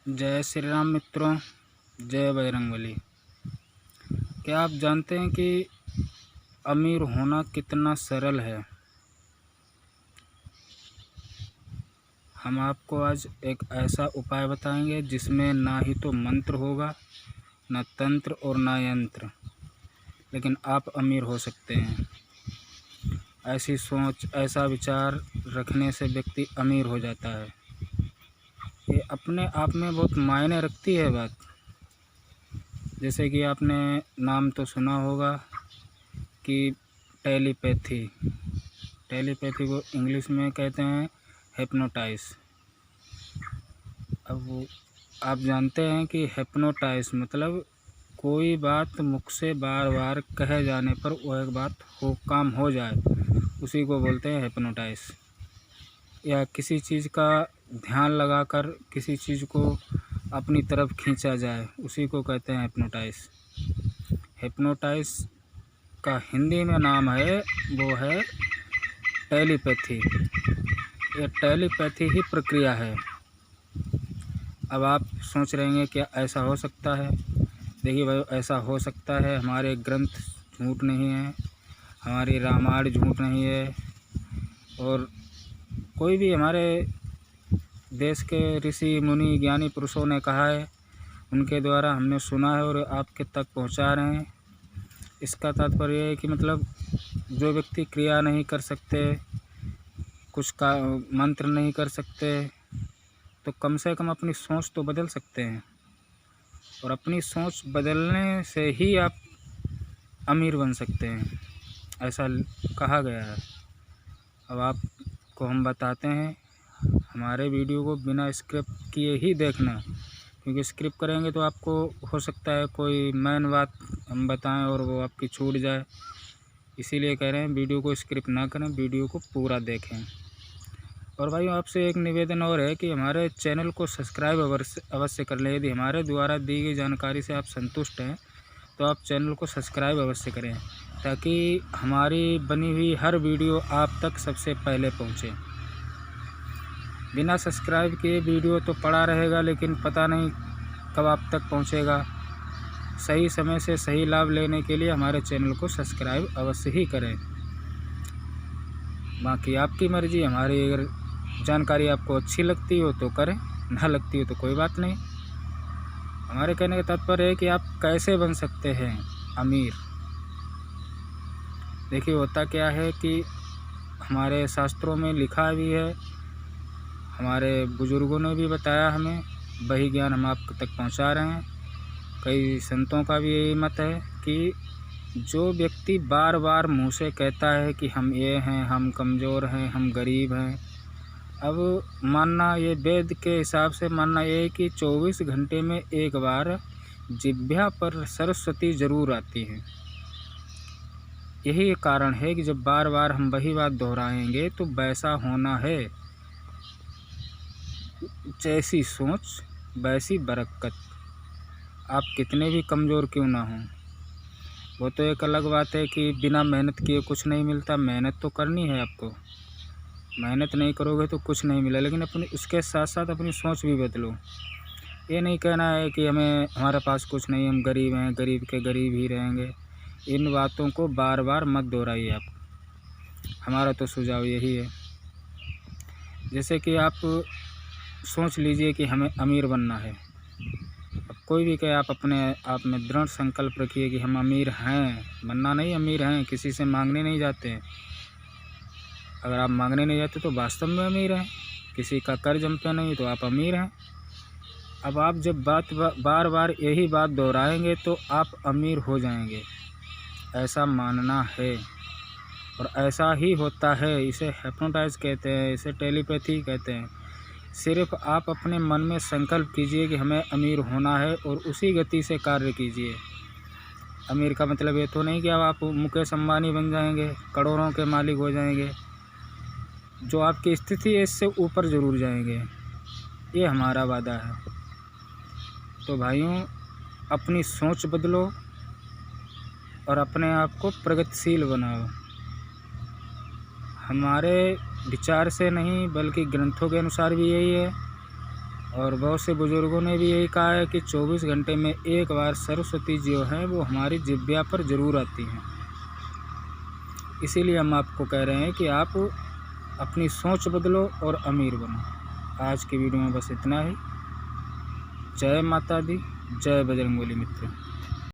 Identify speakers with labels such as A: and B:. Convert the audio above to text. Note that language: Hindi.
A: जय श्री राम मित्रों, जय बजरंगबली। क्या आप जानते हैं कि अमीर होना कितना सरल है? हम आपको आज एक ऐसा उपाय बताएंगे जिसमें ना ही तो मंत्र होगा, ना तंत्र और ना यंत्र, लेकिन आप अमीर हो सकते हैं। ऐसी सोच, ऐसा विचार रखने से व्यक्ति अमीर हो जाता है। ये अपने आप में बहुत मायने रखती है बात। जैसे कि आपने नाम तो सुना होगा कि टेलीपैथी को इंग्लिश में कहते हैं हिप्नोटाइज। अब वो आप जानते हैं कि हिप्नोटाइज मतलब कोई बात मुख से बार बार कहे जाने पर वह एक बात काम हो जाए, उसी को बोलते हैं हिप्नोटाइज। या किसी चीज़ का ध्यान लगाकर किसी चीज़ को अपनी तरफ खींचा जाए, उसी को कहते हैं हिप्नोटाइज। हिप्नोटाइज का हिंदी में नाम है, वो है टेलीपैथी। ये टेलीपैथी ही प्रक्रिया है। अब आप सोच रहे हैं क्या ऐसा हो सकता है? देखिए भाई, ऐसा हो सकता है। हमारे ग्रंथ झूठ नहीं है, हमारी रामायण झूठ नहीं है, और कोई भी हमारे देश के ऋषि मुनि ज्ञानी पुरुषों ने कहा है, उनके द्वारा हमने सुना है और आपके तक पहुंचा रहे हैं। इसका तात्पर्य है कि मतलब जो व्यक्ति क्रिया नहीं कर सकते, कुछ का मंत्र नहीं कर सकते, तो कम से कम अपनी सोच तो बदल सकते हैं, और अपनी सोच बदलने से ही आप अमीर बन सकते हैं, ऐसा कहा गया है। अब आपको हम बताते हैं, हमारे वीडियो को बिना स्क्रिप्ट किए ही देखना, क्योंकि स्क्रिप्ट करेंगे तो आपको हो सकता है कोई मेन बात हम बताएं और वो आपकी छूट जाए। इसीलिए कह रहे हैं वीडियो को स्क्रिप्ट ना करें, वीडियो को पूरा देखें। और भाई आपसे एक निवेदन और है कि हमारे चैनल को सब्सक्राइब अवश्य कर लें। यदि हमारे द्वारा दी गई जानकारी से आप संतुष्ट हैं तो आप चैनल को सब्सक्राइब अवश्य करें, ताकि हमारी बनी हुई हर वीडियो आप तक सबसे पहले पहुंचे। बिना सब्सक्राइब किए वीडियो तो पड़ा रहेगा, लेकिन पता नहीं कब आप तक पहुंचेगा। सही समय से सही लाभ लेने के लिए हमारे चैनल को सब्सक्राइब अवश्य ही करें। बाकी आपकी मर्ज़ी। हमारी अगर जानकारी आपको अच्छी लगती हो तो करें, ना लगती हो तो कोई बात नहीं। हमारे कहने का तात्पर्य है कि आप कैसे बन सकते हैं अमीर। देखिए, होता क्या है कि हमारे शास्त्रों में लिखा भी है, हमारे बुज़ुर्गों ने भी बताया हमें, वही ज्ञान हम आप तक पहुंचा रहे हैं। कई संतों का भी यही मत है कि जो व्यक्ति बार बार मुँह से कहता है कि हम ये हैं, हम कमज़ोर हैं, हम गरीब हैं। अब मानना ये वेद के हिसाब से मानना ये है कि 24 घंटे में एक बार जिह्वा पर सरस्वती ज़रूर आती है। यही कारण है कि जब बार बार हम वही बात दोहराएंगे तो वैसा होना है। जैसी सोच वैसी बरकत। आप कितने भी कमज़ोर क्यों ना हों। वो तो एक अलग बात है कि बिना मेहनत किए कुछ नहीं मिलता। मेहनत तो करनी है आपको, मेहनत नहीं करोगे तो कुछ नहीं मिला। लेकिन अपनी उसके साथ साथ अपनी सोच भी बदलो। ये नहीं कहना है कि हमारे पास कुछ नहीं, हम गरीब हैं, गरीब के गरीब ही रहेंगे। इन बातों को बार बार मत दोहराइए आप। हमारा तो सुझाव यही है। जैसे कि आप सोच लीजिए कि हमें अमीर बनना है। अब कोई भी कहे, आप अपने आप में दृढ़ संकल्प रखिए कि हम अमीर हैं। बनना नहीं, अमीर हैं। किसी से मांगने नहीं जाते हैं। अगर आप मांगने नहीं जाते तो वास्तव में अमीर हैं। किसी का कर्ज हम पे नहीं तो आप अमीर हैं। अब आप जब बार बार यही बात दोहराएंगे तो आप अमीर हो जाएंगे, ऐसा मानना है। और ऐसा ही होता है। इसे हिप्नोटाइज कहते हैं, इसे टेलीपैथी कहते हैं। सिर्फ आप अपने मन में संकल्प कीजिए कि हमें अमीर होना है और उसी गति से कार्य कीजिए। अमीर का मतलब ये तो नहीं कि अब आप मुकेश अंबानी बन जाएंगे, करोड़ों के मालिक हो जाएंगे। जो आपकी स्थिति है इससे ऊपर ज़रूर जाएंगे, ये हमारा वादा है। तो भाइयों, अपनी सोच बदलो और अपने आप को प्रगतिशील बनाओ। हमारे विचार से नहीं बल्कि ग्रंथों के अनुसार भी यही है और बहुत से बुज़ुर्गों ने भी यही कहा है कि 24 घंटे में एक बार सरस्वती जो हैं वो हमारी जिह्वा पर ज़रूर आती हैं। इसीलिए हम आपको कह रहे हैं कि आप अपनी सोच बदलो और अमीर बनो। आज की वीडियो में बस इतना ही। जय माता दी, जय बजरंगबली मित्र।